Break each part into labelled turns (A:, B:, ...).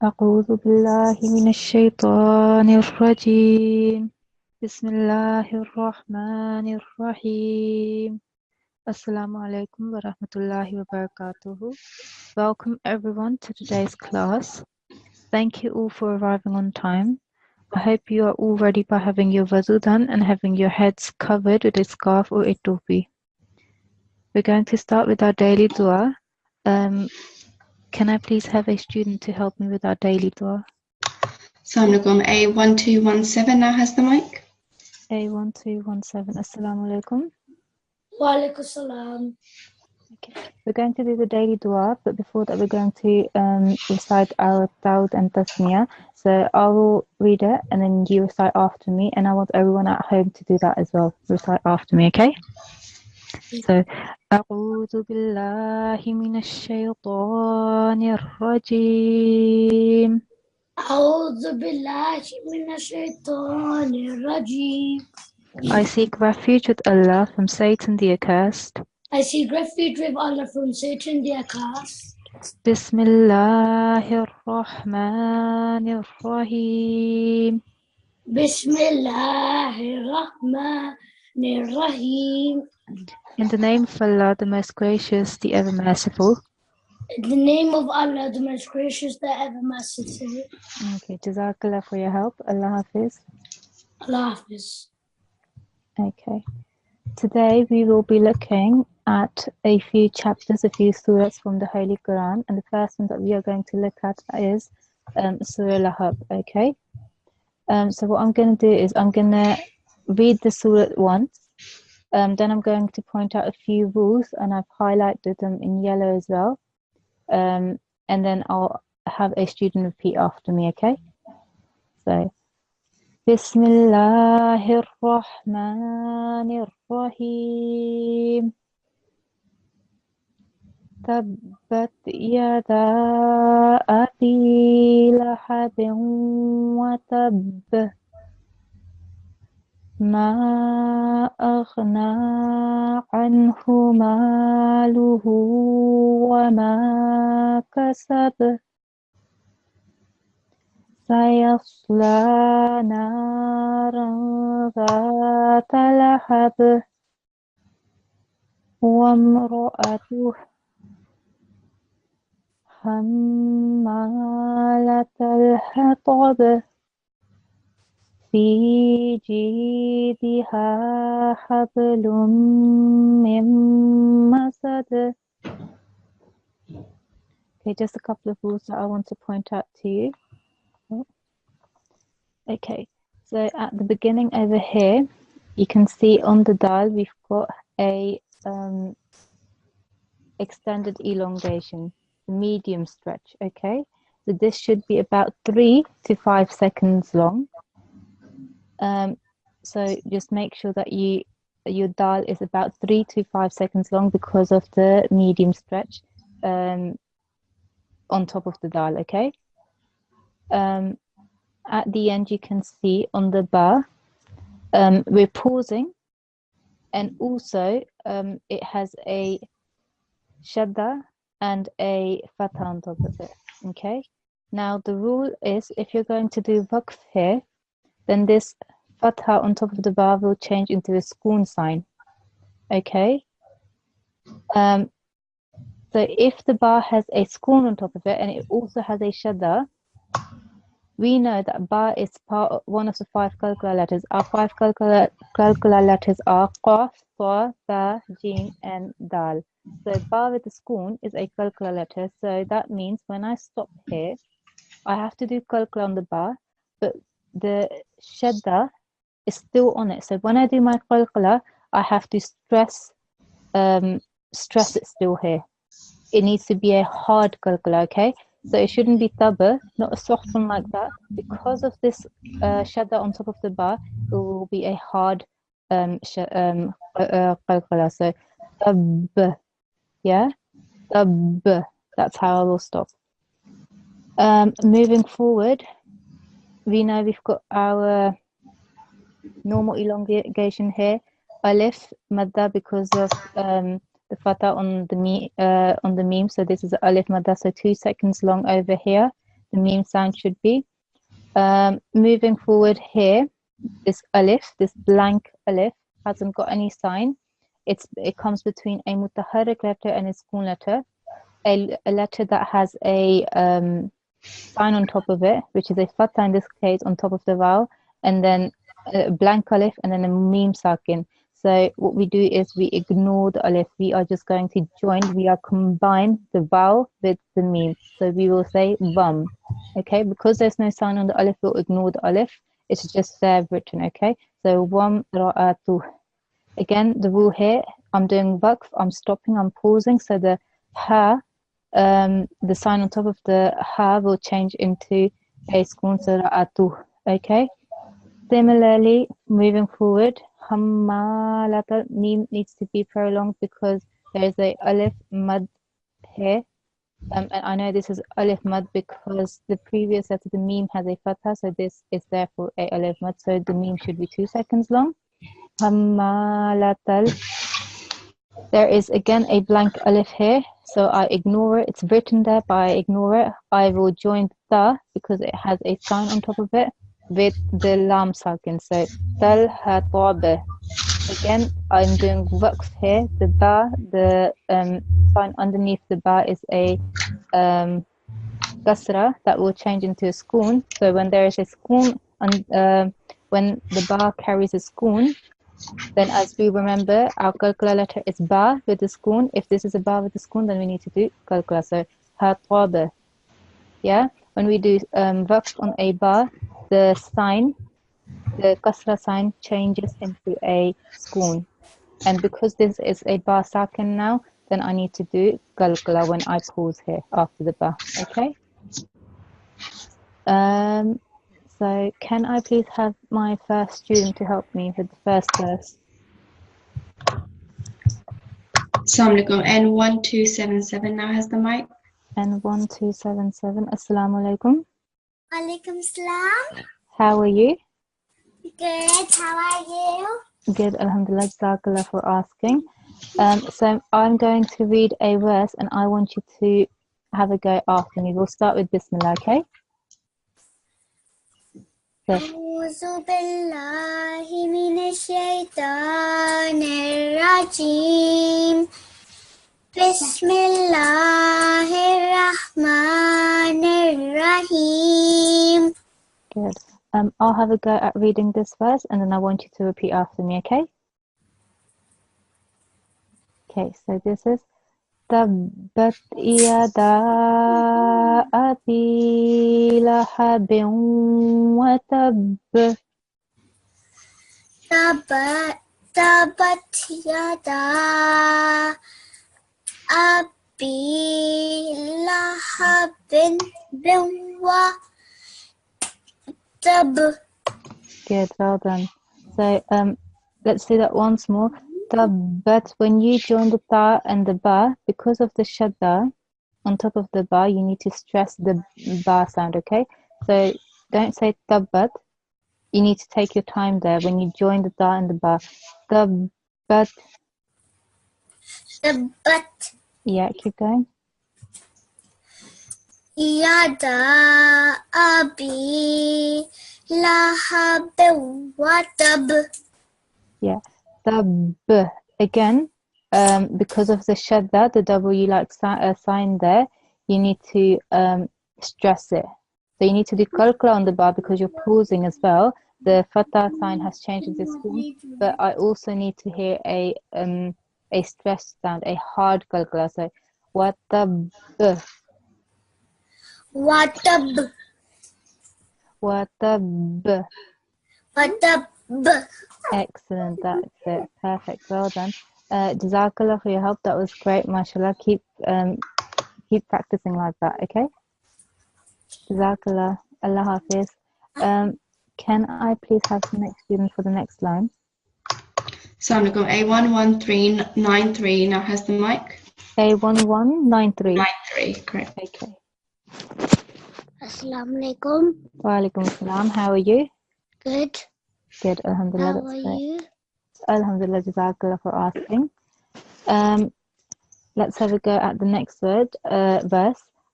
A: أعوذ بالله من الشيطان الرجيم بسم الله الرحمن الرحيم Assalamu alaikum wa rahmatullahi wa barakatuhu. Welcome everyone to today's class. Thank you all for arriving on time. I hope you are all ready by having your wuzu done and having your heads covered with a scarf or a topi. We're going to start with our daily dua. Can I please have a student to help me with our daily dua?
B: Assalamualaikum. A1217 now has the mic.
A: A1217. Assalamu alaikum.
C: Wa alaikum salam.
A: Okay. We're going to do the daily dua, but before that we're going to recite our Tawd and Tasmiyah. So I will read it and then you recite after me, and I want everyone at home to do that as well. Recite after me, okay? So أعوذ بالله من الشيطان الرجيم
C: أعوذ بالله من الشيطان الرجيم.
A: I seek refuge with Allah from Satan the accursed.
C: I seek refuge with Allah from Satan the accursed.
A: Bismillahir Rahmanir Rahim.
C: Bismillahir Rahmanir Rahim.
A: In the name of Allah, the most gracious, the ever merciful.
C: In the name of Allah, the most gracious, the ever merciful.
A: Okay, Jazakallah for your help. Allah Hafiz.
C: Allah Hafiz.
A: Okay. Today we will be looking at a few chapters, a few surahs from the Holy Quran, and the first one that we are going to look at is Surah Lahab. Okay. So what I'm going to do is I'm going to read the surah once. Then I'm going to point out a few rules, and I've highlighted them in yellow as well. And then I'll have a student repeat after me, okay? So, Bismillahir Rahmanir Rahim. Tabbat yada abi lahabin wa tabb. ما أغنى عنه ماله وما كسب سيصلى نارا ذات لهب وامرأته حمالة الحطب في جيدها حبل من مسد. Okay, just a couple of rules that I want to point out to you. Okay, so at the beginning over here, you can see on the dial we've got a extended elongation, medium stretch. Okay, so this should be about 3 to 5 seconds long. So just make sure that your dial is about 3 to 5 seconds long because of the medium stretch on top of the dial, okay? At the end, you can see on the bar, we're pausing, and also it has a shadda and a fatha on top of it, okay? Now, the rule is if you're going to do waqf here, then this fatha on top of the bar will change into a sukoon sign. Okay? So if the bar has a sukoon on top of it and it also has a shadda, we know that bar is one of the 5 qalqala letters. Our 5 qalqala letters are qaf, ta, ba, jim, and dal. So bar with the sukoon is a qalqala letter. So that means when I stop here, I have to do qalqala on the bar, but the shadda is still on it. So when I do my qalqala, I have to stress it still here. It needs to be a hard qalqala, okay? So it shouldn't be taba, not a soft one like that. Because of this shadda on top of the bar, it will be a hard qalqala. So tab, yeah? Tab. That's how I will stop. Moving forward, we know we've got our normal elongation here. Alif madda because of the fatha on the meme. So this is alif madda, so 2 seconds long over here. the meme sound should be. Moving forward here, this alif, this blank alif, hasn't got any sign. It comes between a mutaharrik letter and a sukoon letter. A letter that has a sign on top of it, which is a fatha in this case on top of the vowel, and then a blank alif, and then a meme sakin. So what we do is we ignore the alif. We are just going to combine the vowel with the meme. So we will say vam. Okay, because there's no sign on the alif, we'll ignore the alif. It's just there written. Okay, so vam ra'atu. Again, the rule here, I'm doing waqf, I'm stopping, I'm pausing, so the ha, the sign on top of the ha will change into a sukoon, so ra'atu. Okay. Similarly, moving forward, hammalata meme needs to be prolonged because there is a alif mad here. And I know this is alif mad because the previous letter, the meme, has a fatha, so this is therefore a alif mad. So the meme should be 2 seconds long. Hammalatal. There is again a blank alif here, so I ignore it. It's written there, but I ignore it. I will join the because it has a sign on top of it with the lam sakin. So tal hatabe. Again, I'm doing waqf here. The ba, the sign underneath the ba is a kasra that will change into a sukoon. So when there is a sukoon, when the ba carries a sukoon, then as we remember, our qalqala letter is ba with the sukoon. If this is a ba with the sukoon, then we need to do qalqala. So hatabe. Yeah, when we do waqf on a ba, the sign, the kasra sign changes into a sukoon. And because this is a ba sakin now, then I need to do qalqala when I pause here after the ba. Okay. So can I please have my first student to help me with the first verse?
B: Assalamu alaikum. N1277 now has the mic.
A: N1277. Assalamu alaikum.
C: Alaikum salam.
A: How are you?
C: Good. How are you?
A: Good. Alhamdulillah. Jazakallah for asking. So I'm going to read a verse and I want you to have a go after me. We'll start with Bismillah, okay? So,
C: أعوذ بالله من الشيطان الرجيم بسم الله الرحمن الرحيم.
A: good. I'll have a go at reading this verse and then I want you to repeat after me, okay? Okay, so this is Tabbat yada abi lahabin wa tab.
C: تبت يدا أبي لهب وتب.
A: Good, well done. So let's say that once more. Tabbat, when you join the ta and the ba, because of the shadda on top of the ba, you need to stress the ba sound, okay? So don't say tabbat. You need to take your time there when you join the ta and the ba. Tabbat.
C: تبت
A: Yeah, keep going.
C: يدا أبي لهب وتب.
A: Yeah. Tab. Again, because of the shadda, the W like sign there, you need to stress it. So you need to do qalqala on the ba because you're pausing as well. The fatha sign has changed into sukoon, but I also need to hear a stressed sound, a hard qalqala. So watab,
C: وتب
A: watab.
C: وتب.
A: Excellent, that's it. Perfect, well done. Jazakallah for your help. That was great, mashallah. Keep practicing like that, okay? Jazakallah. Allah Hafiz. Can I please have the next student for the next line?
B: Assalamu alaikum. A11393 now has the mic.
A: A1193.
B: 93, correct.
A: Okay.
C: Assalamu alaikum.
A: Wa alaikum salam. How are you?
C: Good.
A: Good, alhamdulillah.
C: How
A: That's
C: are
A: great.
C: you?
A: Alhamdulillah, jazakallah for asking. Let's have a go at the next verse.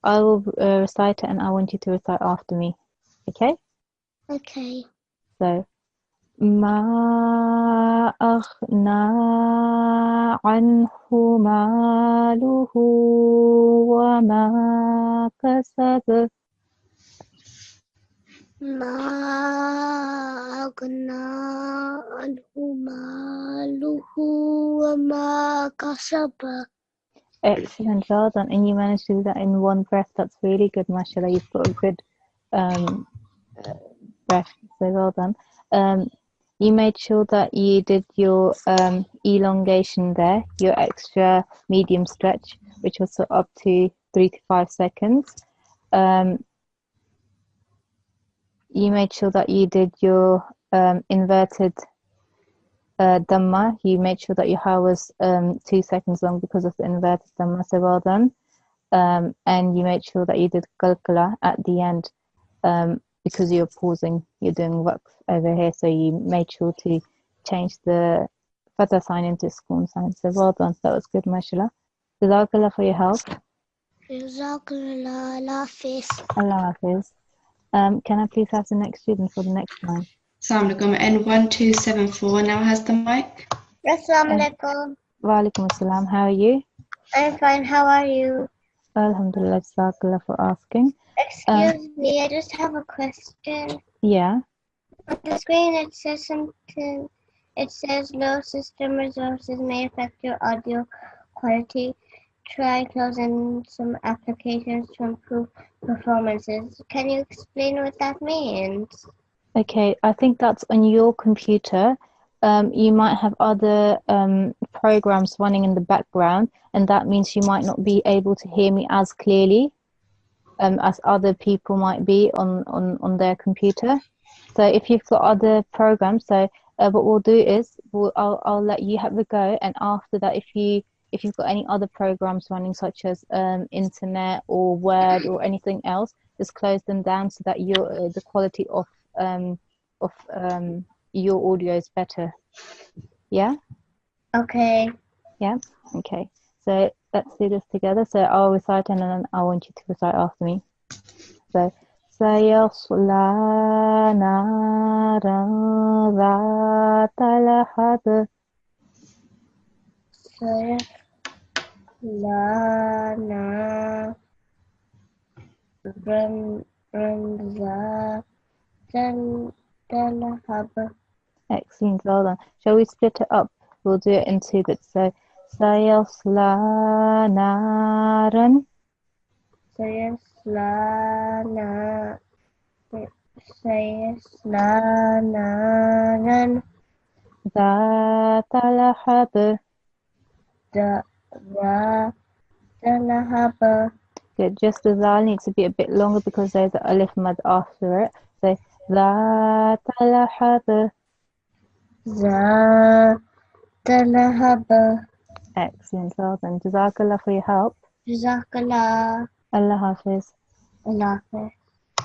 A: I will recite it and I want you to recite after me. Okay?
C: Okay.
A: So, ما أغنى عنه ماله وما كسب.
C: ما أغنى عنه ماله وما كسب.
A: Excellent, well done. And you managed to do that in one breath. That's really good, mashallah. You've got a good breath, so well done. You made sure that you did your elongation there, your extra medium stretch, which was up to 3 to 5 seconds. You made sure that you did your inverted Dhamma. You made sure that your ha was 2 seconds long because of the inverted Dhamma, so well done. And you made sure that you did Qalqala at the end because you're pausing, you're doing waqf over here, so you made sure to change the Fatha sign into Sukoon sign, so well done. That was good, mashallah. Jazakallah for your help.
C: Jazakallah, Allah Hafiz.
A: Allah Hafiz. Can I please have the next student for the next line?
B: Assalamu alaikum. N1274 now has the mic.
C: Assalamu alaikum.
A: Wa alaikum assalam. How are you?
C: I'm fine. How are you?
A: Alhamdulillah, jazakallah for asking.
C: Excuse me, I just have a question.
A: Yeah.
C: On the screen it says something. It says low system resources may affect your audio quality. Try closing some applications to improve performances. Can you explain what that means?
A: Okay, I think that's on your computer. You might have other programs running in the background, and that means you might not be able to hear me as clearly as other people might be on their computer. So if you've got other programs, so what we'll do is I'll let you have a go, and after that, if you've got any other programs running, such as internet or Word or anything else, just close them down so that the quality of your audio is better. Yeah?
C: Okay.
A: Yeah? Okay. So let's do this together. So I'll recite and then I want you to recite after me. So سيصلى نارا ذات لهب.
C: سيصلى نارا ذات لهب.
A: Excellent, well done. Shall we split it up? We'll do it in 2 bits. So سيصلى نارا.
C: سيصلى نارا
A: ذات لهب.
C: ذات لهب.
A: Good. Just the zal needs to be a bit longer because there's the alif mad after it. So ذات لهب.
C: ذات لهب.
A: Excellent, well done. Jazakallah for your help.
C: Jazakallah.
A: Allah Hafiz.
C: Allah Hafiz.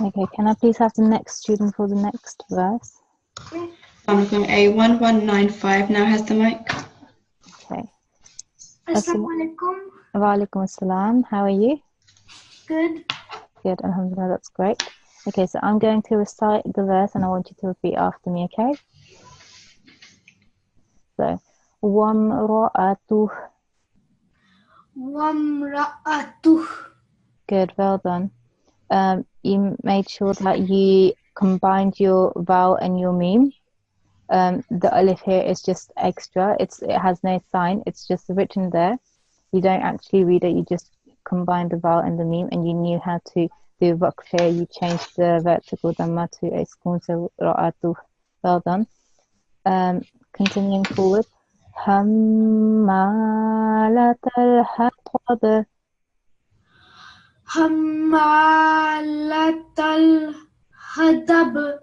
A: Okay, can I please have the next student for the next verse?
B: Assalamu alaikum. A1195 now has the mic.
A: Okay.
C: Assalamu alaikum.
A: Wa alaikum assalam. How are you?
C: Good.
A: Good, alhamdulillah, that's great. Okay, so I'm going to recite the verse and I want you to repeat after me, okay? So, وَامْرَأَتُهُ.
C: وَامْرَأَتُهُ.
A: Good, well done. You made sure that you combined your vowel and your meme. The alif here is just extra. It has no sign. It's just written there. You don't actually read it. You just combine the vowel and the meme, and you knew how to do waqf here. You changed the vertical dhamma to a sukoon, so ra'atuh. Well done. Continuing forward. حمالة الحطب.
C: حمالة الحطب.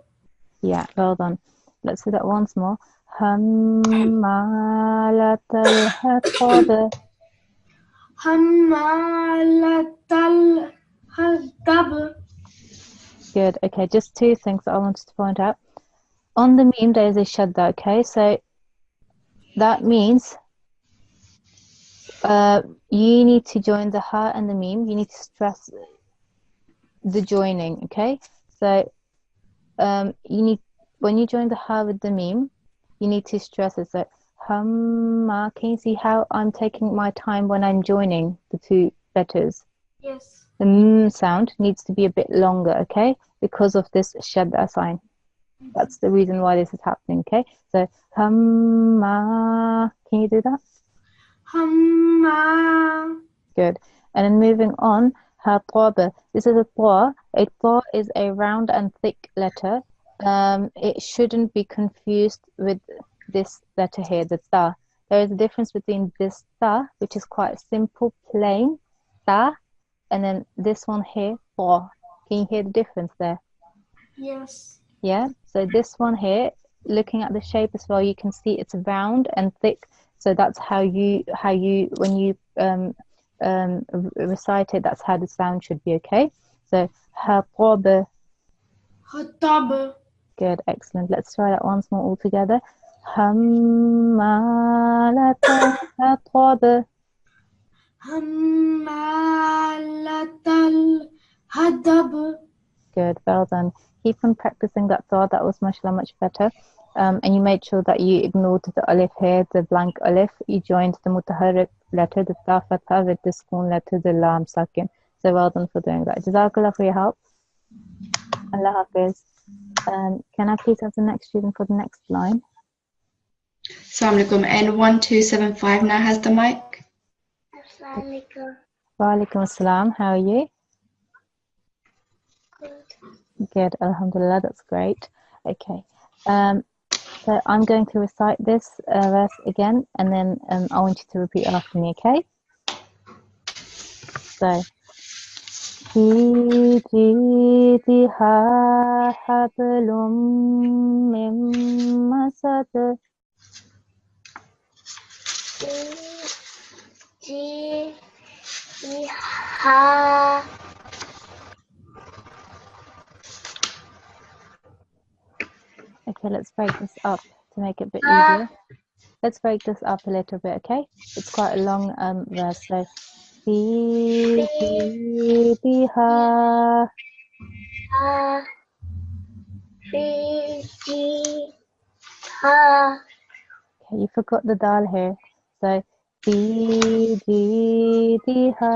A: Yeah, well done. Let's do that once more. حمالة الحطب.
C: حمالة الحطب.
A: Good. Okay, just 2 things that I wanted to point out. On the meme, there is a shadda, okay? So that means you need to join the ha and the meme. You need to stress the joining, okay? So you need, when you join the ha with the meme, you need to stress it. So hamma, can you see how I'm taking my time when I'm joining the two letters?
D: Yes.
A: The m sound needs to be a bit longer, okay? Because of this shadda sign. That's the reason why this is happening, okay? So hamma, can you do that?
D: Hamma.
A: Good. And then moving on, hataba. This is a ta. A ta is a round and thick letter. It shouldn't be confused with this letter here, the ta. There is a difference between this ta, which is quite simple, plain ta, and then this one here, ta. Can you hear the difference there?
D: Yes.
A: Yeah. So this one here, looking at the shape as well, you can see it's round and thick. So that's how you when you recite it, that's how the sound should be, okay? So hataba.
D: Hataba.
A: Good, excellent. Let's try that once more all together. Hammalata hataba.
D: Hammalatal hadab.
A: Good, well done. Keep on practicing that thought. That was mashallah much better. And you made sure that you ignored the alif here, the blank alif. You joined the mutaharrik letter, the ta fatha, with the spoon letter, the lam sakin. So well done for doing that. Jazakallah for your help. Allah Hafiz. Can I please have the next student for the next line?
B: Assalamu alaikum. N1275 now has the mic.
C: Assalamualaikum.
A: Wa alaikum assalam. How are you?
C: Good.
A: Good, alhamdulillah, that's great. Okay. So I'm going to recite this verse again, and then I want you to repeat after me, okay? So, في جيدها حبل من مسد.
C: Jiha.
A: Okay, let's break this up to make it a bit easier. Let's break this up a little bit, okay? It's quite a long verse, so في جيدها.
C: Jiha.
A: Okay, you forgot the dal here. So, في جيدها.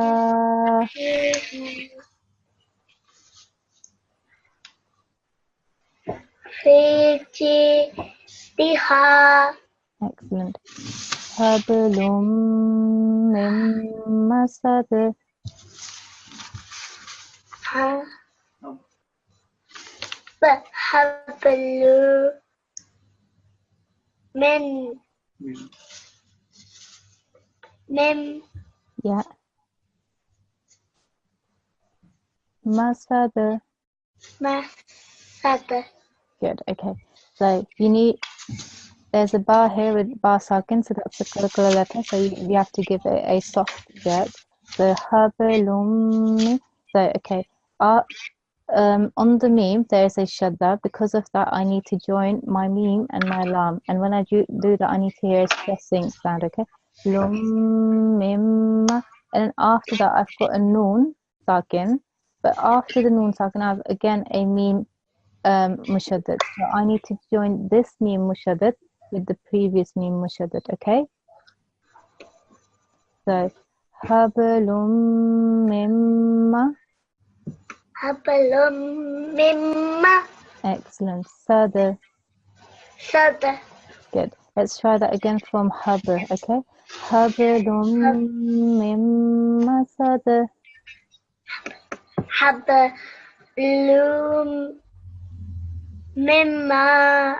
C: Jiha.
A: Excellent. حبل من مسد.
C: Hablu min
A: Yeah. Masad.
C: masad.
A: Good. Okay. So you need. There's a bar here with bar sakin, so that's the curricular letter. So you have to give it a soft jerk. So hablum. So okay. On the meme there is a shadda. Because of that, I need to join my meme and my lam. And when I do that, I need to hear a stressing sound. Okay. Lum mim. And then after that, I've got a noon sakin. But after the noon sakin, I have again a meme mushaddad. So I need to join this meme mushaddad with the previous meme mushaddad, okay? So hablum mimma.
C: Hablum mimma.
A: Excellent. Sada.
C: Sada.
A: Good. Let's try that again from habr, okay? Hablum mimma sada.
C: Hablum mimma.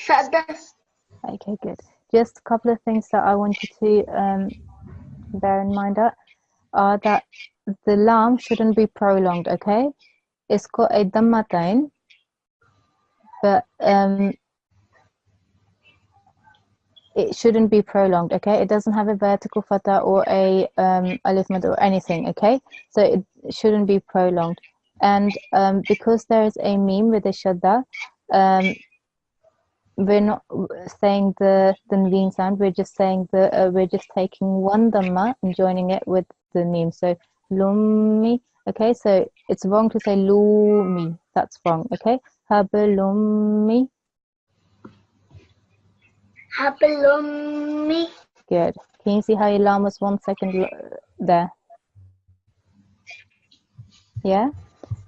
C: Sada.
A: Okay, good. Just a couple of things that I want you to bear in mind are that the lam shouldn't be prolonged, okay? It's got a dammatain, but it shouldn't be prolonged, okay? It doesn't have a vertical fatha or a alif mad or anything, okay? So it shouldn't be prolonged. And because there is a meme with a shadda, we're not saying the tanween sound. We're just saying we're just taking one dhamma and joining it with the meme. So Lummi. Okay, so it's wrong to say lumi. That's wrong. Okay, hablummi.
C: Hablummi.
A: Good. Can you see how your lam was 1 second there? Yeah.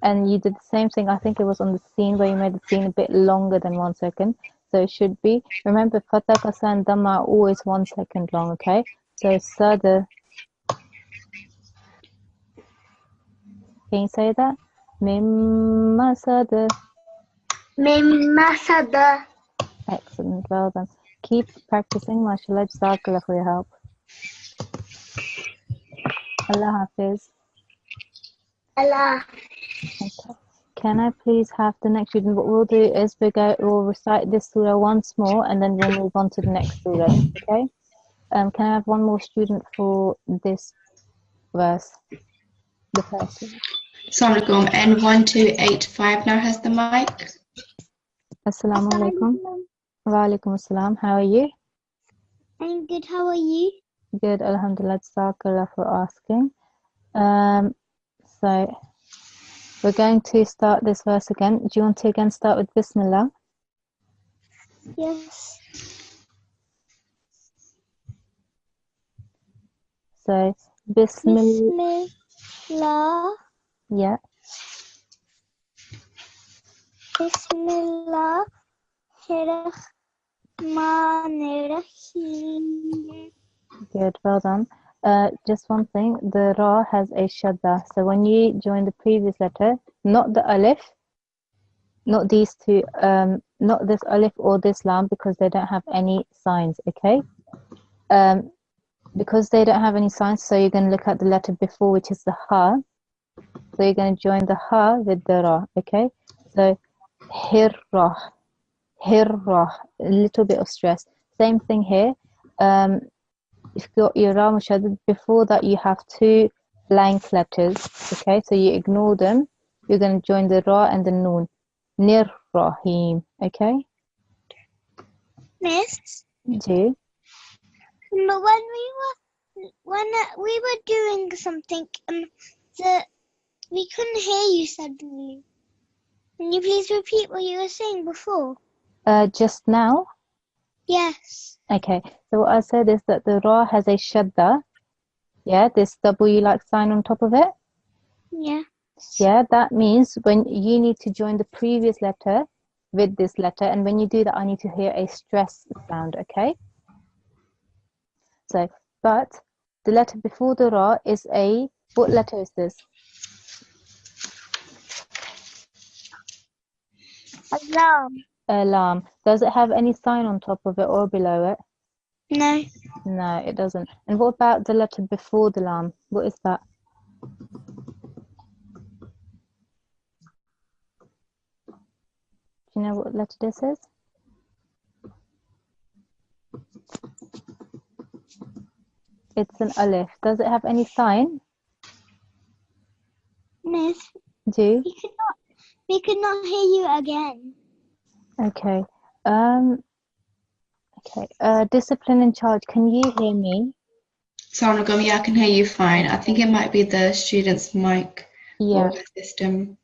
A: And you did the same thing. I think it was on the scene where you made the scene a bit longer than 1 second. So it should be. Remember, fatha, kasra, and dhamma are always 1 second long. Okay. So sada. Can you say that? Mimma sada.
C: Mimma sada.
A: Excellent. Well done. Keep practicing. Mashallah. Jazakallah for your help. Allah Hafiz.
C: Allah.
A: Okay. Can I please have the next student? What we'll do is we'll recite this surah once more and then we'll move on to the next surah. Okay? Can I have one more student for this verse? The first one.
B: Assalamu alaikum. N1285 now has the mic.
A: Assalamu alaikum. Wa alaikum assalam. How are you?
C: I'm good. How are you?
A: Good. Alhamdulillah. Jazakallah for asking. So we're going to start this verse again. Do you want to again start with Bismillah?
C: Yes.
A: So Bismillah.
C: Bismillah.
A: Yeah.
C: Bismillah. Rahmanir-Rahim.
A: Good, well done. Just one thing, the ra has a shadda. So when you join the previous letter, not the alif, not these two, not this alif or this lam because they don't have any signs, okay? Because they don't have any signs, so you're going to look at the letter before, which is the ha. So you're going to join the ha with the ra, okay? So hirrah, hirrah, a little bit of stress. Same thing here. If you've got your ra mushaddad, before that you have two blank letters, okay? So you ignore them. You're going to join the ra and the noon. Nir-Rahim, okay?
C: Miss,
A: G.
C: but when we were doing something, we couldn't hear you suddenly. Can you please repeat what you were saying before?
A: Just now?
C: Yes.
A: Okay, so what I said is that the ra has a shadda, yeah, this W-like sign on top of it.
C: Yeah.
A: Yeah, that means when you need to join the previous letter with this letter, and when you do that, I need to hear a stress sound, okay? So, but the letter before the ra is a, what letter is this?
C: Alarm.
A: Lam. Does it have any sign on top of it or below it?
C: No.
A: No, it doesn't. And what about the letter before the lam? What is that? Do you know what letter this is? It's an alif. Does it have any sign?
C: Miss,
A: Do?
C: we could not hear you again.
A: Okay. Okay. Discipline in charge. Can you hear me?
B: Assalamu alaikum. Yeah, I can hear you fine. I think it might be the student's mic
A: Yeah.
B: or the system.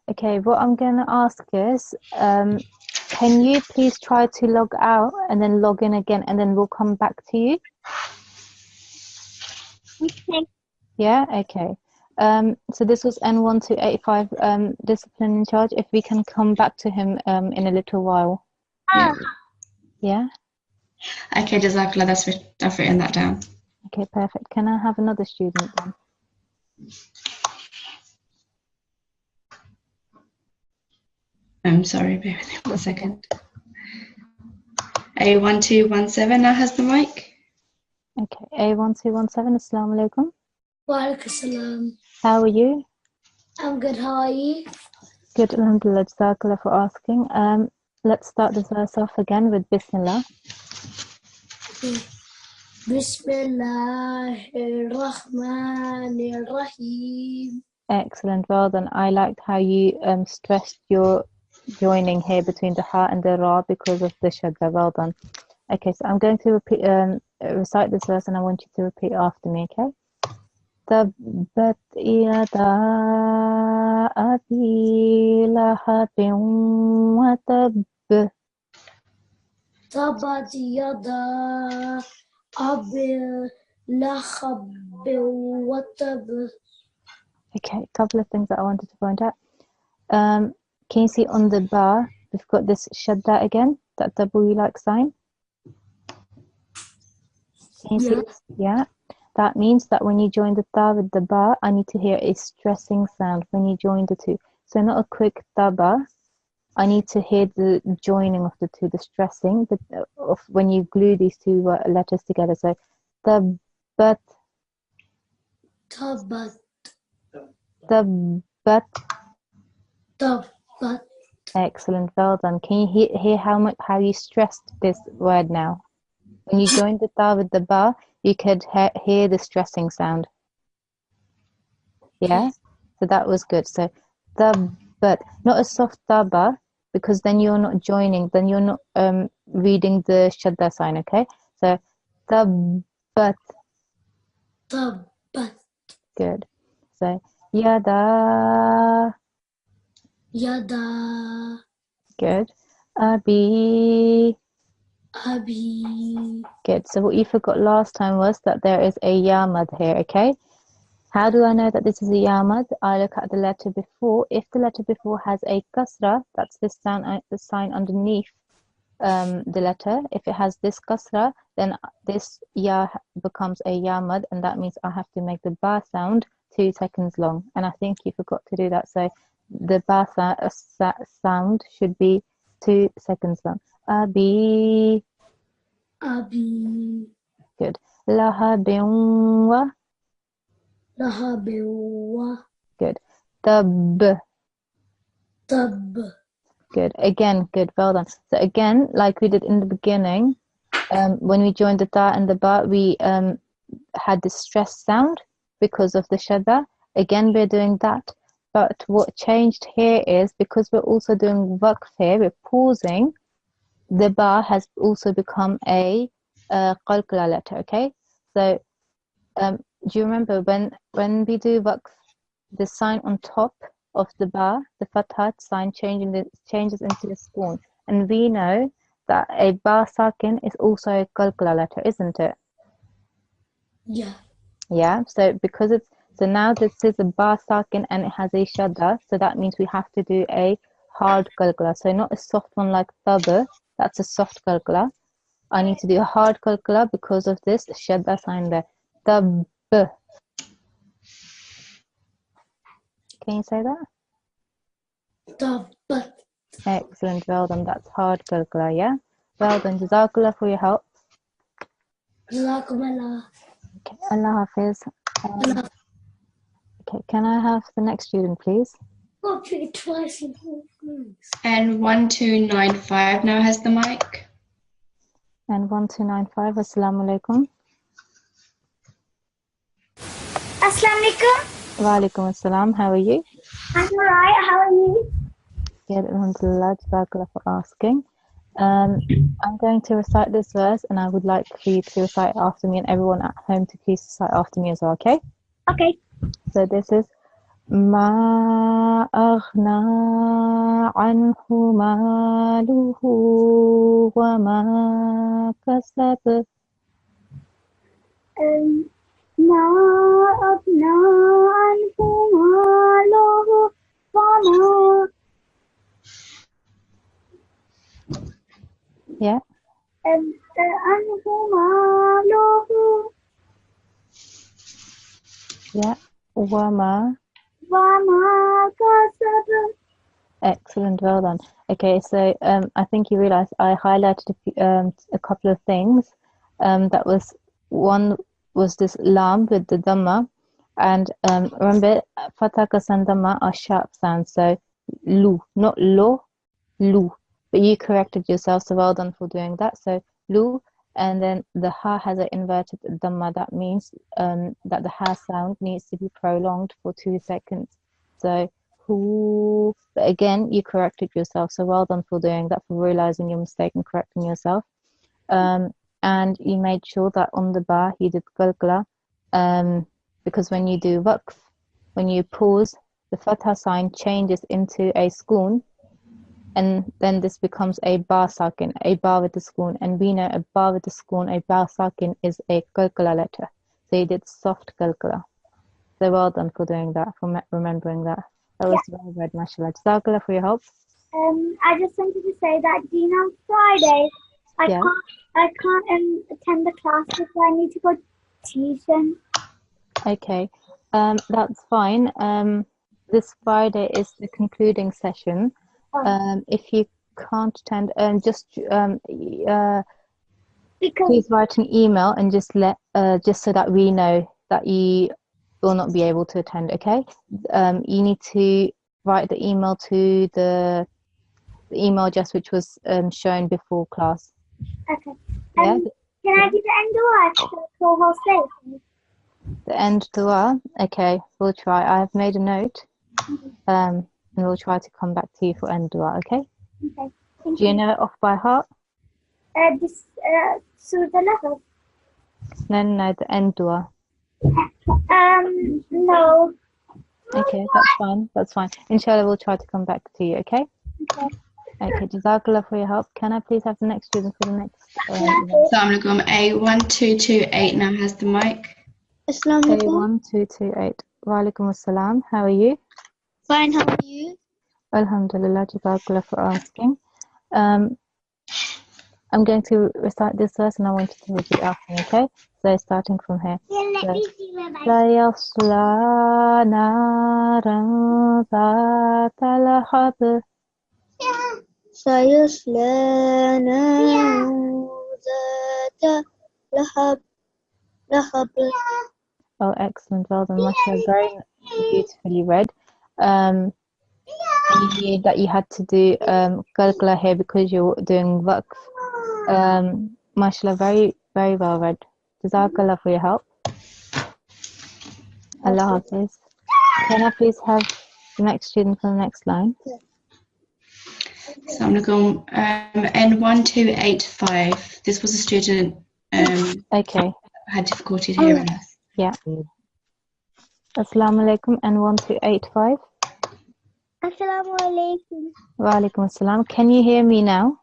A: Okay, what I'm going to ask is, can you please try to log out and then log in again, and then we'll come back to you?
C: Okay.
A: Yeah, okay. So this was N1285, discipline in charge. If we can come back to him in a little while.
B: Yeah.
A: Yeah?
B: Okay, Jazakallah, I've written that down.
A: Okay, perfect. Can I have another student then?
B: I'm sorry, bear with me 1 second. A1217 now has the mic.
A: Okay, A1217, Assalamu alaikum.
D: Wa alaikum salam.
A: How are you?
D: I'm good. How are you?
A: Good, alhamdulillah, jazakallah for asking. Let's start this verse off again with Bismillah.
D: Bismillahir-Rahmanir-Rahim.
A: Excellent, well done. I liked how you stressed your joining here between the ha and the ra because of the shadda. Well done. Okay, so I'm going to repeat, recite this verse, and I want you to repeat after me, okay? تبت يدا أبي لهب وتب.
D: تبت يدا أبي لهب وتب.
A: Okay, a couple of things that I wanted to point out. Can you see on the bar, we've got this shadda again, that tabu-like sign? Can you see this? Yeah. That means that when you join the ta with the ba, I need to hear a stressing sound when you join the two. So not a quick taba. I need to hear the joining of the two, the stressing of when you glue these two letters together. So tabat,
D: تبت
A: tabat.
D: تبت.
A: Excellent, well done. Can you hear how you stressed this word now? When you joined the ta with the ba, you could hear the stressing sound. Yeah, so that was good. So but not a soft taba, because then you're not joining, then you're not reading the shadda sign. Okay, so but
D: تبت
A: good. So yada,
D: يدا
A: good. Abi,
D: أبي.
A: good. So what you forgot last time was that there is a yamad here. Okay. How do I know that this is a yamad? I look at the letter before. If the letter before has a kasra, that's the sign underneath the letter. If it has this kasra, then this ya becomes a yamad, and that means I have to make the ba sound 2 seconds long. And I think you forgot to do that. So the ba sound should be 2 seconds long. Abi,
D: أبي
A: good. Lahabin wa,
D: لهب
A: good. Tab,
D: وتب.
A: good. Again, good. Well done. So again, like we did in the beginning, when we joined the ta and the ba, we had the stress sound because of the shadda. Again, we're doing that. But what changed here is because we're also doing waqf here, we're pausing, the ba has also become a qalqala letter, okay? So do you remember when we do waqf, the sign on top of the ba, the fathat sign changes into a sukun, and we know that a ba sakin is also a qalqala letter, isn't it?
D: Yeah.
A: Yeah. So because it's so now this is a ba sakin and it has a shadda, so that means we have to do a hard qalqala. So not a soft one like tab, that's a soft qalqala. I need to do a hard qalqala because of this shadda sign there. Tab. Can you say that?
D: تبت.
A: Excellent, well done. That's hard qalqala, yeah? Well done. Jazakallah for your help.
D: جزاكم الله.
A: Okay, Allah Hafiz. Okay, can I have the next student, please?
D: I'll pick it twice in 4 minutes.
B: And 1295 now has the mic.
A: And 1295, Assalamu alaikum.
E: Assalamu alaikum.
A: Wa alaikum assalam. How are you?
E: I'm alright. How are you?
A: Good, alhamdulillah. Jazakallah for asking. I'm going to recite this verse, and I would like for you to recite after me, and everyone at home to please recite after me as well, okay?
E: Okay.
A: So this is ما أغنى عنه ماله وما كسب.
E: ما أغنى عنه ماله وما
A: Yeah.
E: عنه ماله
A: Yeah. وما.
E: وما كسب.
A: Excellent, well done. Okay, so I think you realize I highlighted a couple of things. That was one was this lam with the dhamma, and remember fataka and dhamma are sharp sounds. So lu, not lo, lu. But you corrected yourself, so well done for doing that. So lu, and then the ha has an inverted dhamma. That means that the ha sound needs to be prolonged for 2 seconds. So who, but again, you corrected yourself, so well done for doing that, for realizing your mistake and correcting yourself. And you made sure that on the ba you did qalqala, because when you do waqf, when you pause, the fatha sign changes into a sukoon, and then this becomes a ba sakin, a ba with the sukoon. And we know a ba with the sukoon, a ba sakin is a qalqala letter. So you did soft qalqala. So well done for doing that, for remembering that. That was very good, mashallah. Jazakallah for your help.
E: I just wanted to say that, you know, Friday, I
A: Yeah.
E: can't attend the class because I need to go tuition.
A: Okay, that's fine. This Friday is the concluding session. If you can't attend,
E: Because
A: please write an email and just so that we know that you will not be able to attend. Okay, you need to write the email to the email address which was shown before class.
E: okay.
A: Yeah.
E: Can I do the end for whole state?
A: The end dua. Okay, we'll try. I have made a note. And we'll try to come back to you for end dua. Okay.
E: Okay. Thank
A: Do you know it off by heart?
E: This Surah level.
A: No, the end dua.
E: No.
A: Okay, that's fine. That's fine. Inshallah, we'll try to come back to you. Okay.
E: Okay.
A: Okay. Jazakallah for your help. Can I please have the next student for the next?
B: Assalamu alaikum. A1228 now has the mic.
A: A 1228. Wa alaikum assalam. How are you?
C: Fine, how are you?
A: Alhamdulillah. Jazakallah for asking. I'm going to recite this verse and I want you to repeat after me, okay? So starting from here. سيصلى نارا ذات لهب.
C: سيصلى نارا ذات لهب.
A: Oh, excellent. Well done, mashallah. Very beautifully read. You knew that you had to do qalqala here because you're doing waqf. Mashallah, very, very well read. Jazakallah for your help. Allah Hafiz. Can I please have the next student from the next line?
B: Assalamu alaikum. N1285. This was a student
A: Okay.
B: had difficulty hearing us.
A: Yeah. Assalamu alaikum and 1285.
C: Assalamu alaikum.
A: Wa alaikum assalam. Can you hear me now?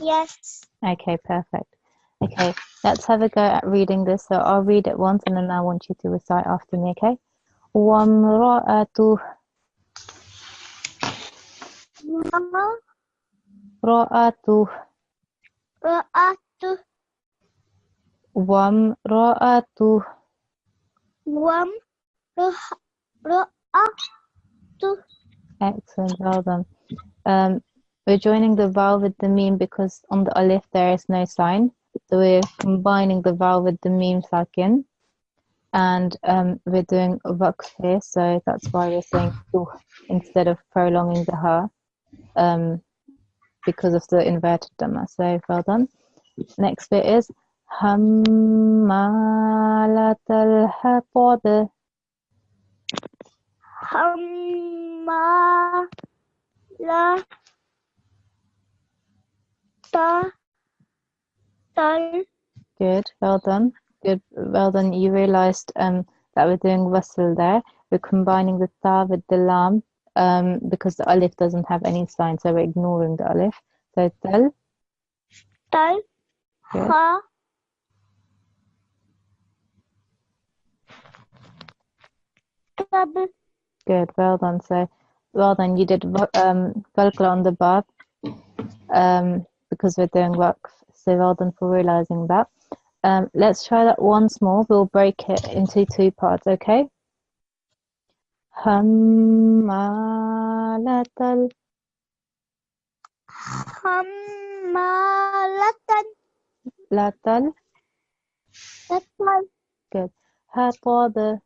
C: Yes.
A: Okay, perfect. Okay, let's have a go at reading this. So I'll read it once and then I want you to recite after me, okay? وَامْرَأَتُهُ رَأَتُهُ
C: رأت
A: وَامْرَأَتُهُ
C: رأت.
A: Excellent, well done. We're joining the vowel with the meme because on the alif there is no sign. So we're combining the vowel with the meme sakin. And we're doing a waqf here, so that's why we're saying tuh instead of prolonging the ha, because of the inverted dhamma. So well done. Next bit is hammalatal hatab. Good, well done. Good, well done. You realized that we're doing wasl there. We're combining the ta with the lam because the alif doesn't have any sign, so we're ignoring the alif. So tal. Good. Good, well done. So, well done. You did qalqala on the bab because we're doing waqf. So, well done for realizing that. Let's try that once more. We'll break it into two parts, okay? Hammalatal. Latal. Good. Hatab.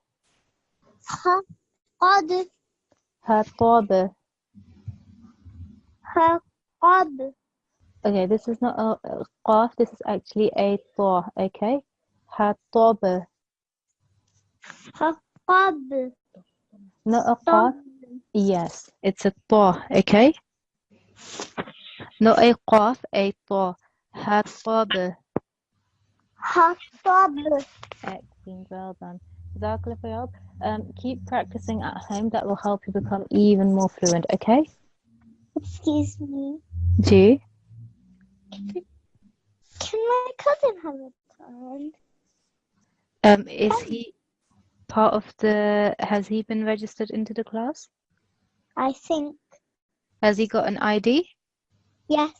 A: Hatab. Okay, this is not a qaf, this is actually a ta, okay? Hatab. Not a qaf. Yes, it's a ta, okay? Not a qaf, a ta. Hatab. Excellent, well done. Jazakallah for your help. Keep practicing at home. That will help you become even more fluent, okay?
E: Excuse me.
A: Do
E: Can my cousin have a turn?
A: is he part of the, has he been registered into the class?
E: I think.
A: Has he got an ID?
E: Yes.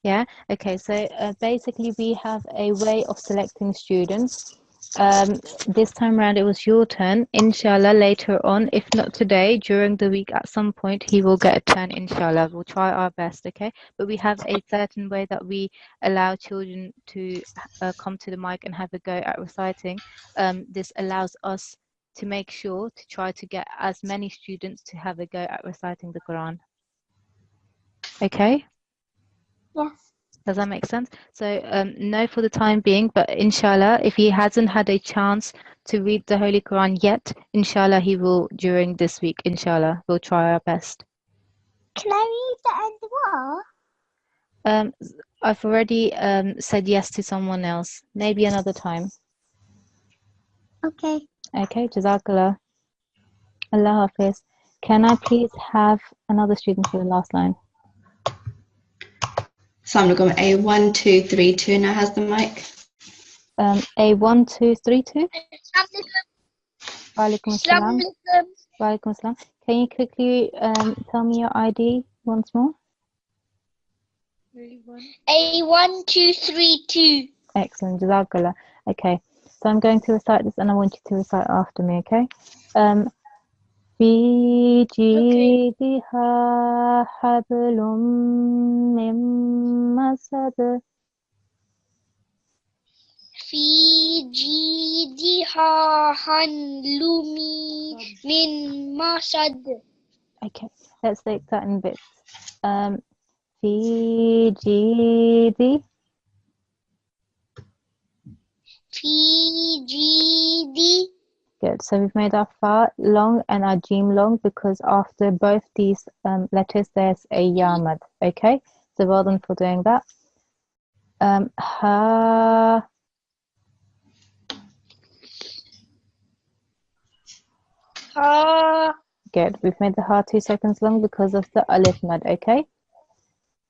A: Yeah, okay, so basically we have a way of selecting students. This time around it was your turn. Inshallah, later on, if not today, during the week at some point, he will get a turn, inshallah. We'll try our best, okay? But we have a certain way that we allow children to come to the mic and have a go at reciting. This allows us to make sure to try to get as many students to have a go at reciting the Quran. Okay?
E: Yes.
A: Does that make sense? So no for the time being, but inshallah, if he hasn't had a chance to read the Holy Quran yet, inshallah he will during this week, inshallah. We'll try our best.
E: Can I read the end wall?
A: I've already said yes to someone else. Maybe another time.
E: Okay.
A: Okay, Jazakallah. Allah Hafiz. Can I please have another student for the last line?
B: Assalamu alaikum. A1232 now has the mic.
A: A1232. Walaikum assalam. Walaikum assalam. Can you quickly tell me your ID once more?
C: A1232.
A: Excellent, Jazakallah. Okay, so I'm going to recite this and I want you to recite after me, okay? في جيدها حبل من مسد.
C: في جيدها حبل من مسد.
A: Okay, let's take that in bits. في جيدي.
C: في جيدي.
A: Good. So we've made our fa long and our jim long because after both these letters there's a yamad. Okay, so well done for doing that. Ha.
C: Ha.
A: Good. We've made the ha 2 seconds long because of the alif mad. Okay.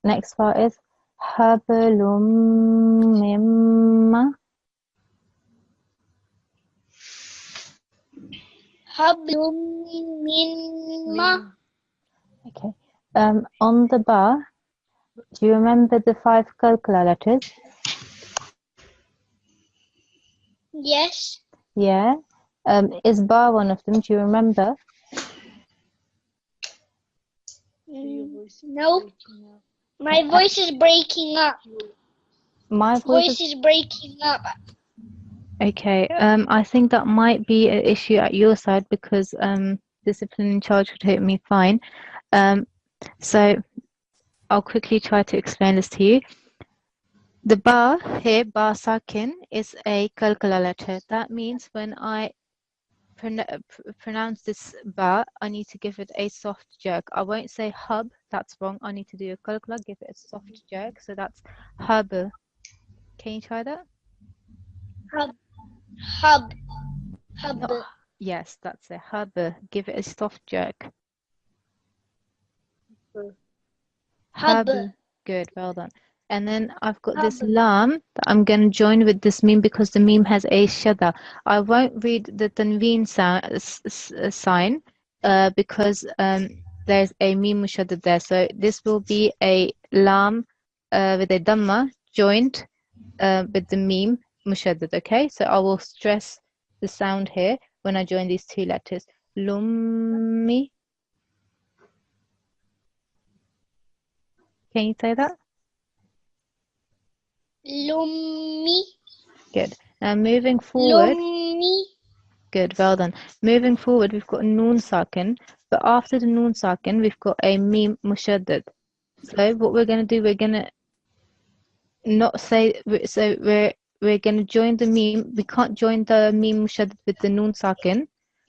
A: Next part is hablum mimma.
C: حبل من ما.
A: Okay. On the ba, do you remember the 5 qalqala letters?
C: Yes.
A: Yeah. Is ba one of them? Do you remember?
C: No. My voice is breaking up.
A: My voice
C: is breaking up.
A: Okay, I think that might be an issue at your side because discipline in charge would hit me fine. So I'll quickly try to explain this to you. The ba here, ba sakin, is a qalqala letter. That means when I pronounce this ba, I need to give it a soft jerk. I won't say hub, that's wrong. I need to do a qalqala, give it a soft jerk. So that's hub. Can you try that?
C: Hub.
A: No, yes, that's it. Hub. Give it a soft jerk.
C: Hub.
A: Good, well done. And then I've got this lam that I'm going to join with this meme because the meme has a shadda. I won't read the tanween sign because there's a meme mushaddad there. So this will be a lam with a dhamma joined with the meme mushaddad. Okay, so I will stress the sound here when I join these 2 letters. Lummi. Can you say that?
C: Lummi.
A: Good. Now moving forward.
C: Lummi.
A: Good, well done. Moving forward, we've got noon sakin, but after the noon sakin, we've got a meme mushaddad. So what we're going to do, we're going to not say, so we're going to join the meme. We can't join the meme mushaddad with the noon sakin.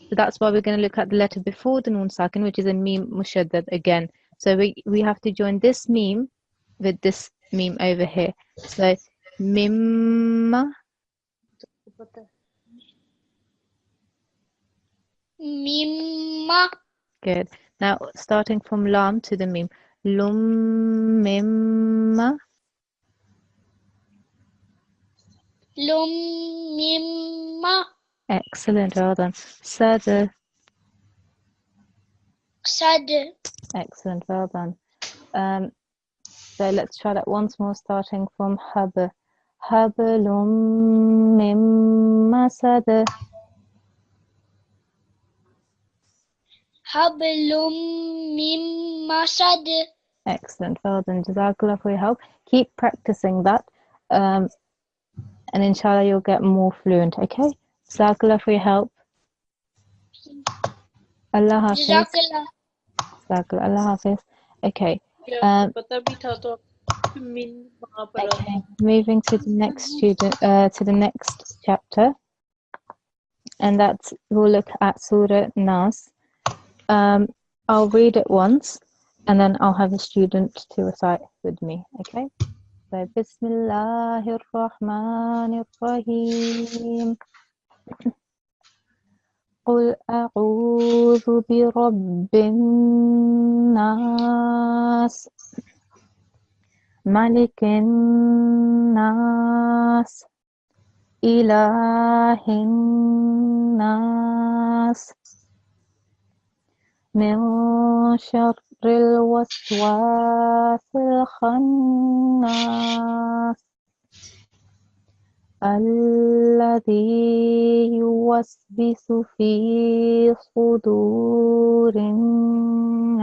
A: So that's why we're going to look at the letter before the noon sakin, which is a meme mushaddad again. So we have to join this meme with this meme over here. So mimma.
C: Mimma.
A: Good. Now, starting from lam to the mim. Lum, mimma.
C: Lum mimma.
A: Excellent. Well done. Sada.
C: Sad.
A: Excellent. Well done. So let's try that once more, starting from haba. Hablum mim masad.
C: Hablum mimma sad.
A: Excellent. Well done. Jazakallah for your help. Keep practicing that. And inshallah you'll get more fluent. Okay? Jazakallah for your help. Allah Hafiz.
C: Jazakallah.
A: Jazakallah. Allah Hafiz. Okay.
F: पता भी था तो मिन वहाँ पर
A: Okay, moving to the next to the next chapter, and that's we'll look at Surah Nas. I'll read it once, and then I'll have a student to recite with me. Okay. So, Bismillahir Rahmanir Rahim. قل أعوذ برب الناس ملك الناس إله الناس من شر الوسواس الخناس الذي يوسوس في صدور الناس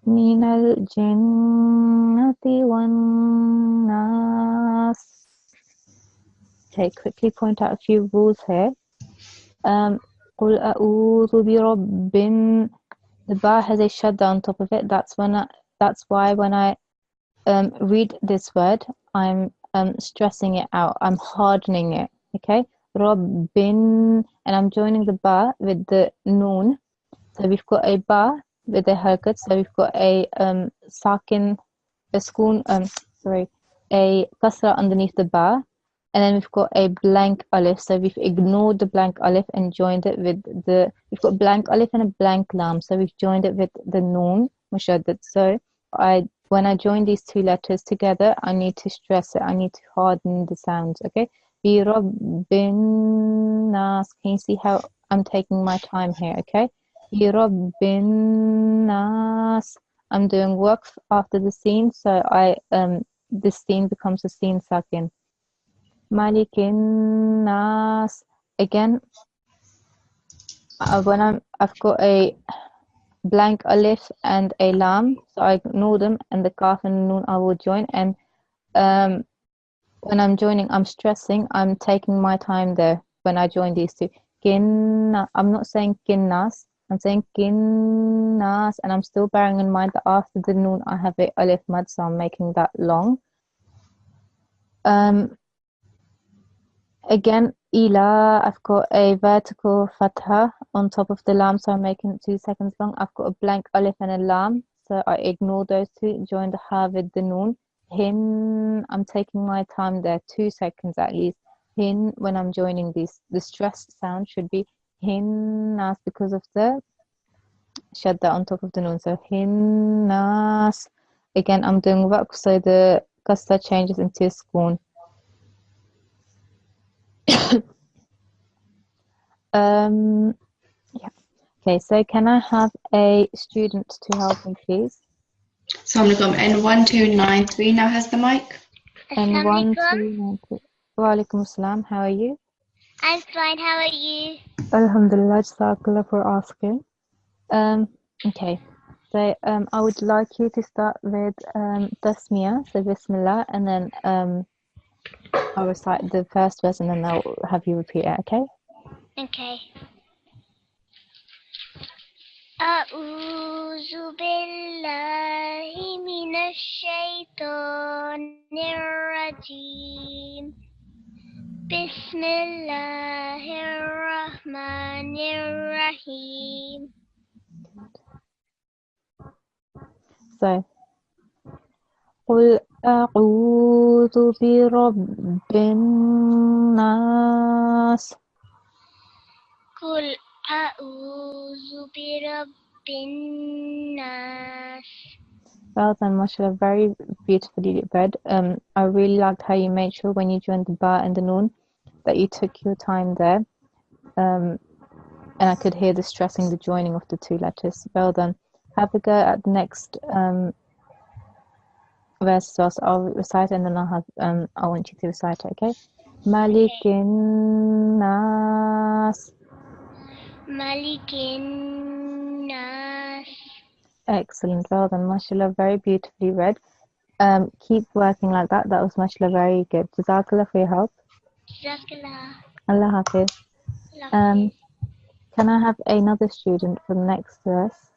A: من الجنة والناس. Okay, quickly point out a few rules here. قل أعوذ برب. The ba has a shadda on top of it. That's why when I read this word, I'm stressing it out. I'm hardening it. Okay, Rabbin, and I'm joining the ba with the noon. So we've got a ba with a harakat. So we've got a sakin, a schoon, a kasra underneath the ba, and then we've got a blank alif. So we've ignored the blank alif and joined it with we've got blank alif and a blank lam. So we've joined it with the noon mushaddad. So when I join these two letters together, I need to stress it. I need to harden the sounds. Okay. Bi Rabbin Nas. Can you see how I'm taking my time here? Okay. Bi Rabbin Nas. I'm doing waqf after the scene, so this scene becomes a scene sakin. Malikin Nas. Again, when I've got a blank alif and a lam, so I ignore them, and the kaf and noon I will join. And when I'm joining, I'm stressing. I'm taking my time there when I join these two. I'm not saying kinnas. I'm saying kinnas, and I'm still bearing in mind that after the noon I have a alif mad, so I'm making that long. Again, ila, I've got a vertical fatha on top of the lam, so I'm making it 2 seconds long. I've got a blank alif and a lam, so I ignore those two, join the ha with the noon. Hin, I'm taking my time there, 2 seconds at least. Hin, when I'm joining these, the stressed sound should be hin nas because of the shadda on top of the noon. So hin nas. Again, I'm doing waqf, so the kasra changes into a schoon. Yeah. Okay, so can I have a student to help me, please?
B: Assalamualaikum. And 1293 now has the mic.
A: And
C: Assalamualaikum.
A: 1293. Wa alaikum assalam. How are you?
C: I'm fine. How are you?
A: Alhamdulillah, jazakallah for asking. Okay, so I would like you to start with tasmiyah, so bismillah, and then I'll recite the first verse and then I'll have you repeat it, okay?
C: Okay. أعوذ بالله من الشيطان الرجيم بسم الله الرحمن الرحيم.
A: So, قل أعوذ برب الناس
C: قل أعوذ برب الناس.
A: Well done, mashallah, very beautifully read. I really liked how you made sure when you joined the ba and the noon that you took your time there. And I could hear the stressing the joining of the two letters. Well done. Have a go at the next verse as well. So I'll recite and then I want you to recite it, okay? Malikin Nas.
C: Malikin Nas.
A: Excellent. Well done, mashallah, very beautifully read. Keep working like that. That was mashallah very good. Jazakallah for your help.
C: Jazakallah.
A: Allah Hafiz. Can I have another student for the next verse?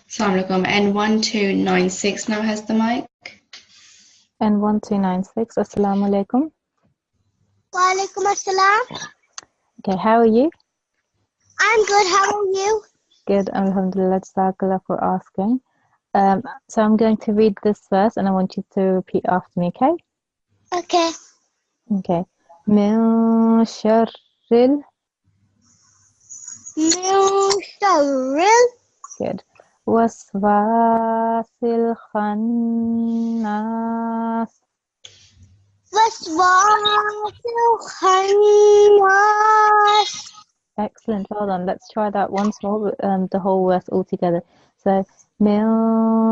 B: Assalamu alaikum. N1296 now has the mic.
A: And 1296. Assalamu alaikum.
C: Wa alaikum assalam.
A: Okay, how are you?
C: I'm good. How are you?
A: Good. Alhamdulillah. Jazakallah for asking. So I'm going to read this verse and I want you to repeat after me, okay?
C: Okay.
A: Okay. Min sharril.
C: Min sharril
A: Good. Waswasil khannas.
C: waswasil khannas.
A: Excellent. Well done. Let's try that once more, the whole verse all together. So, min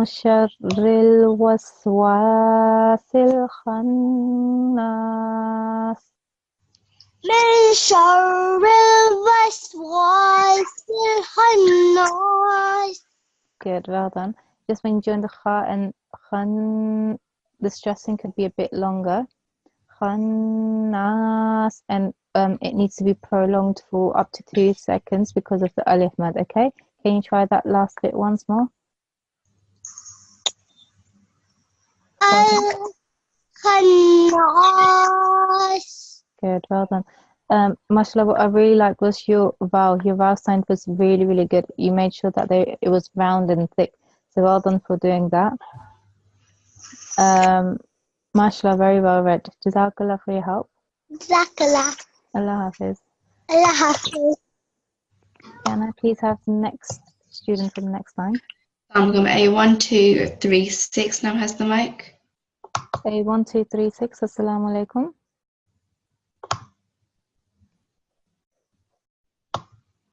A: sharril waswasil khannas.
C: من شر الوسواس الخناس.
A: Good. Well done. Just when you join the kha and khan, the stressing could be a bit longer. Khannas, and it needs to be prolonged for up to 2 seconds because of the alif mad. Okay, can you try that last bit once more?
C: الخناس.
A: Good, well done. Mashallah, what I really liked was your vowel. Your vowel sound was really, really good. You made sure that it was round and thick. So well done for doing that. Mashallah, very well read. Jazakallah for your help.
C: Jazakallah.
A: Allah Hafiz.
C: Allah Hafiz.
A: Can I please have the next student for the next line?
B: Assalamu alaikum. A1236 now has the mic.
A: A1236, Assalamu alaikum.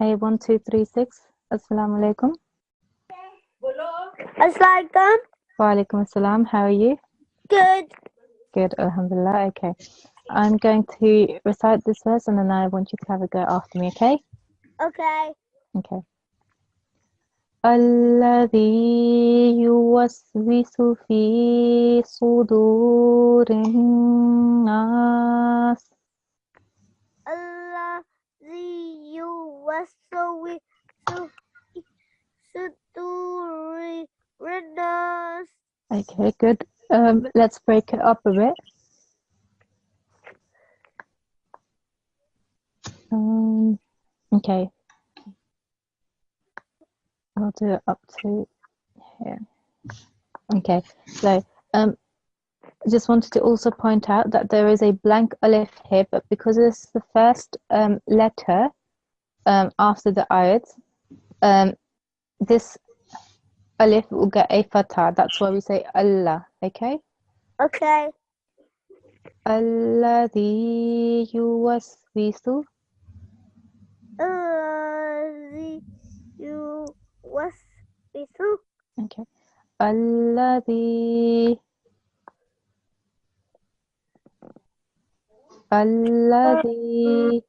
A: A1236, Assalamu alaikum.
C: Assalamualaikum.
A: Wa alaikum assalam. How are you?
C: Good.
A: Good, alhamdulillah. Okay. I'm going to recite this verse and then I want you to have a go after me, okay?
C: Okay.
A: Okay. الذي يوسوس في صدور الناس.
C: الذي يوسوس في صدور الناس.
A: Okay, good. Let's break it up a bit. Okay. I'll do it up to here. Okay, so I just wanted to also point out that there is a blank alif here, but because it's the first letter after the ayat, this alif will get a fatha. That's why we say Allah, okay?
C: Okay.
A: Alladhi yuwaswisu.
C: الذي يوسوس.
A: Okay. Alladhi الذي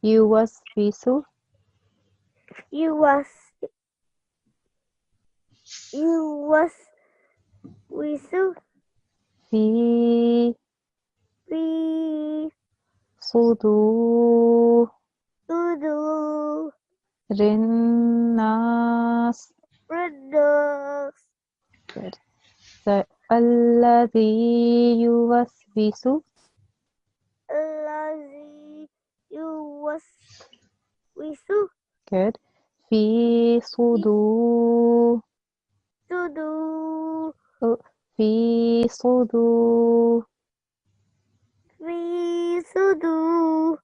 A: yuwaswisu fi
C: في
A: صدور
C: صدور
A: الناس.
C: الناس.
A: Good. So الذي يوسوس.
C: الذي يوسوس
A: Good. في صدور
C: sudur.
A: في صدور
C: Fi sudur.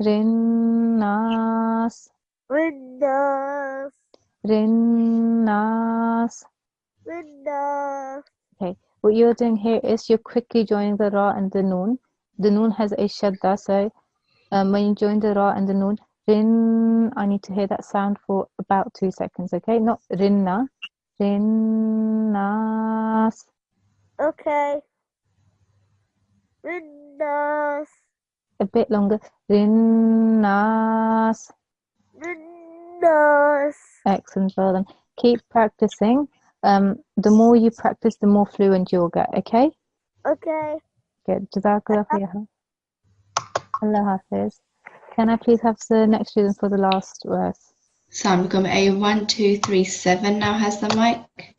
A: الناس
C: Riddas.
A: الناس.
C: Riddas.
A: Okay, what you're doing here is you're quickly joining the ra and the noon. The noon has a shadda, so when you join the ra and the noon, rin, I need to hear that sound for about 2 seconds, okay? Not rinna, rinnas.
C: Okay. Riddas.
A: A bit longer, rinnas.
C: Riddas.
A: Excellent, well done. Keep practicing. The more you practice, the more fluent you'll get, okay?
C: Okay.
A: Good. Jazakallah khairan. Allah Hafiz. Can I please have the next student for the last verse?
B: Assalamualaikum. A1237 now has the mic.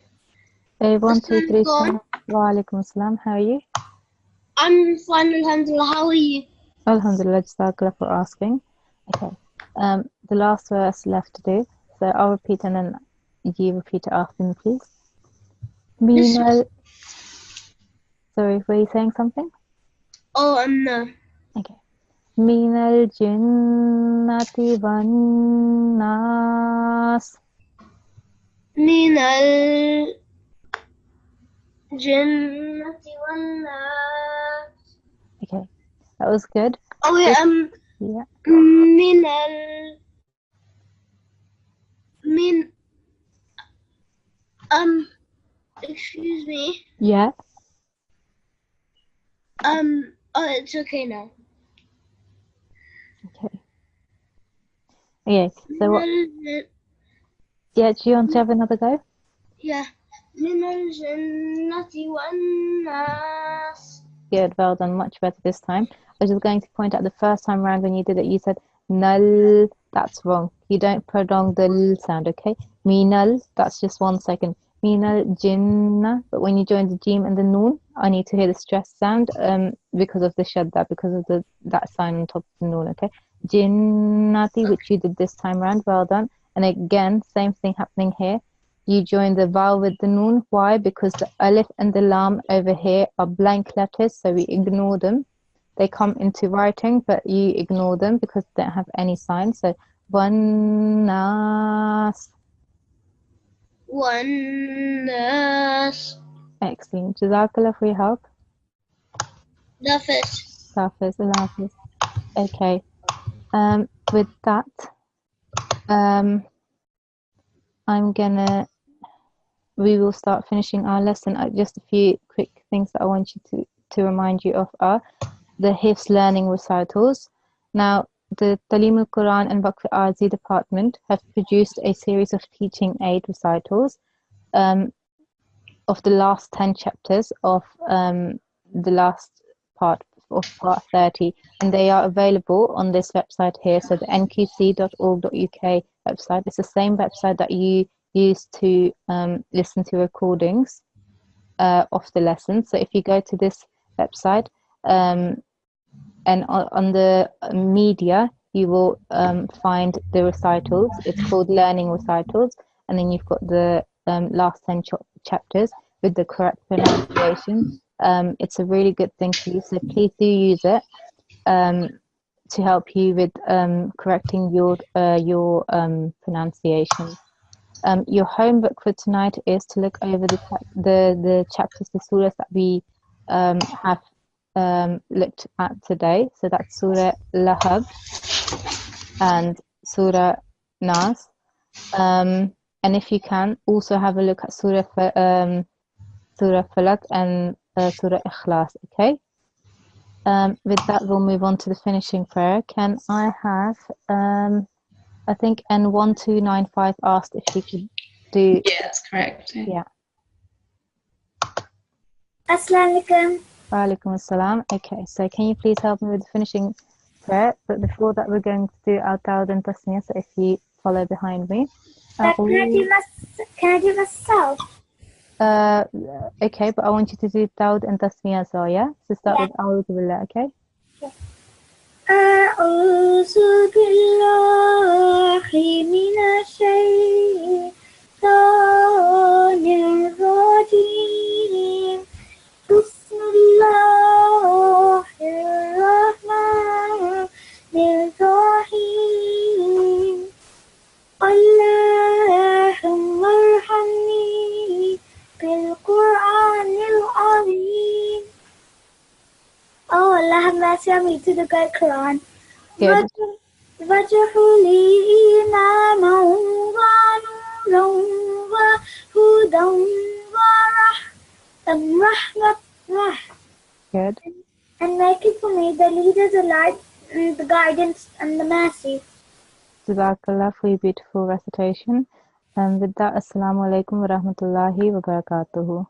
A: 1, 2, 3, 7. Wa alaikum assalam. How are you?
D: I'm fine, alhamdulillah. How are you?
A: Alhamdulillah, jazakallah for asking. Okay. The last verse left to do. So I'll repeat and then you repeat it after me, please. Minal. Sorry, were you saying something?
D: Oh, no.
A: Okay. Minal jinnati wan nas.
D: Minal Jannati wan nas.
A: Okay. That was good.
D: Oh, yeah,
A: Yeah.
D: Excuse me.
A: Yeah.
D: Oh, it's okay now.
A: Okay. Okay. So what?
D: Minal-
A: Yeah. Do you want to have another go?
D: Yeah. Minal Jannati wan nas.
A: Good. Well done. Much better this time. I was just going to point out the first time around when you did it, you said null. That's wrong. You don't prolong the l sound. Okay. Minal. That's just 1 second. Minal jinna. But when you join the jim and the noon, I need to hear the stress sound. Because of the shadda, because of that sign on top of the noon. Okay. Jinnati, which you did this time around. Well done. And again, same thing happening here. You join the vowel with the noon. Why? Because the alif and the lam over here are blank letters, so we ignore them. They come into writing, but you ignore them because they don't have any signs. So, wan nas.
D: Wan nas.
A: Excellent. Jazakallah for your help.
D: Nafis.
A: Hafiz, Allah Hafiz. Okay. With that, we will start finishing our lesson. Just a few quick things that I want you to remind you of are the Hifz learning recitals. Now, the Talimul-Quran and Waqf Arzi department have produced a series of teaching aid recitals of the last 10 chapters of the last part of part 30, and they are available on this website here. So the nqc.org.uk website. It's the same website that you use to listen to recordings of the lessons. So if you go to this website and on the media, you will find the recitals. It's called Learning Recitals, and then you've got the last 10 chapters with the correct pronunciation. It's a really good thing to use, so please do use it to help you with correcting your pronunciation. Your homework for tonight is to look over the chapters, the surahs that we have looked at today. So that's Surah Lahab and Surah Nas. And if you can, also have a look at Surah Falaq and Surah Ikhlas, okay? With that, we'll move on to the finishing prayer. Can I have, I think N1295 asked if she could do...
B: Yeah, that's correct.
A: Yeah.
E: Assalamu alaikum.
A: Wa alaikum assalam. Okay, so can you please help me with the finishing prayer? But before that, we're going to do our Dawud and Tasmiyah, so if you follow behind me.
E: Can I do myself?
A: Okay, but I want you to do Dawud and Tasmiyah as well, yeah? So start with A'udhu Billah, okay?
E: أعوذ بالله من الشيطان الرجيم mercy on me to the good Quran.
A: Good.
E: وَجْعَلْنِي إِمَامًا وَنُورًا وَهُدًى وَرَحْمَةً.
A: Good.
E: And make it for me the leader, the light, and the guidance, and the mercy.
A: Jazakallah for your beautiful recitation. And with that, Assalamu alaikum wa rahmatullahi wa barakatuhu.